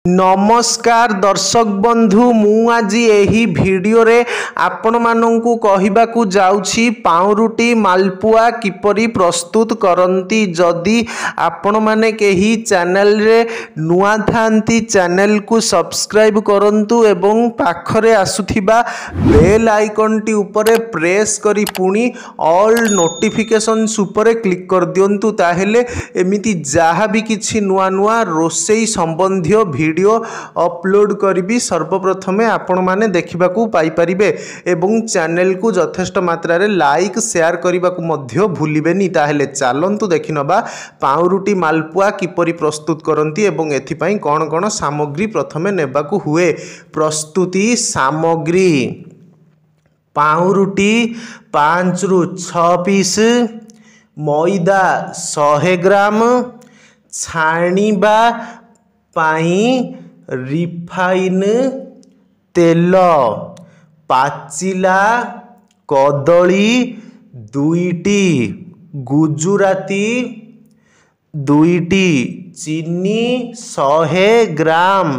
नमस्कार दर्शक बंधु मु आज यही वीडियो रे आपण मानंकु कहिबाकू जाउछि पाउरुटी मालपुआ किपरि प्रस्तुत करंती। जदि आपण माने केही चैनल रे नुआ थांती चैनल को सब्सक्राइब करंतु एवं पाखरे आसुथिबा बेल आइकन टी उपरे प्रेस करी पुणी ऑल नोटिफिकेशंस उपरे क्लिक कर दियंतु। ताहेले एमिति जहा भी किछि नुआ नुआ रोसेई संबंधी वीडियो अपलोड करी सर्वप्रथमे आपण माने देखिबाकू पाई परिबे एवं चैनल को यथेष्ट मात्रा रे लाइक शेयर करबाकू मध्य भूलिबेनी। ताहेले चलंतु देखिनबा पाउरुटी मालपुआ किपरि प्रस्तुत करंती एवं एथिपाई कोन कोन सामग्री प्रथमे नेबाकू हुए। प्रस्तुति सामग्री पाउरुटी 5 रु 6 पीस, मैदा 100 ग्राम, छाणीबा पाई रिफाइन तेल, पाचिला कदली 2टी, गुजुराती 2टी, चीनी 100 ग्राम,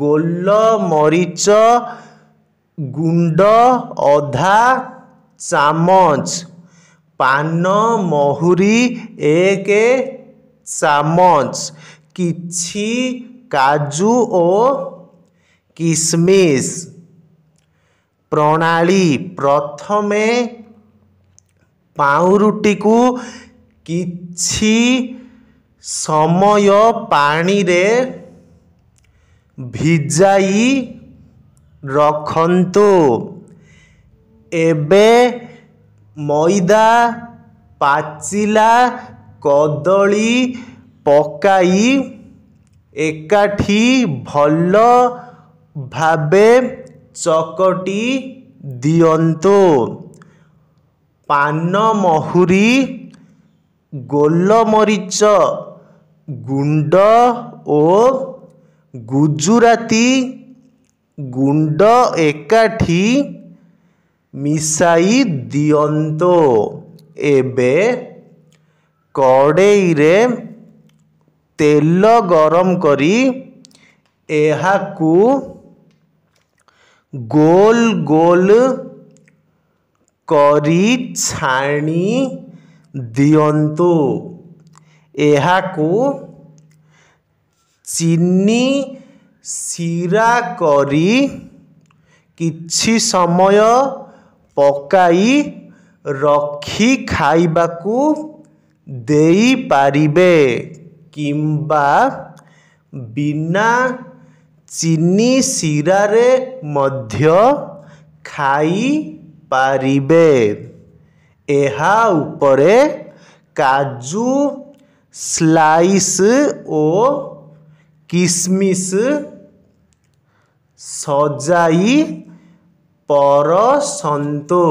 गोल मरीच गुंड आधा चामच, पान महुरी 1 चामच, किछि काजू और किशमिश। प्रणाली प्रथमे पाउरुटी को किछि समय पानी रे भिजाई रखंतु। एबे मैदा पाचिला कदली पकाई एकाठी भल भावे चकटी दियंतु। पान महुरी गोल मरीच गुंड और गुजुराती गुंड एकाठी मिसाई दियंतु। एबे कड़ेई रे तेल गरम करी एहाकू गोल गोल करी छाणी दियंतु। एहाकू चीनी सिरा करी किछि समय पकाई रखी खाइबाकू देई पारिबे किंबा बिना चीनी सिरा रे मध्य खाई पारिबे। एहा उपरे काजू स्लाइस ओ किशमिश सजाई परसंतु।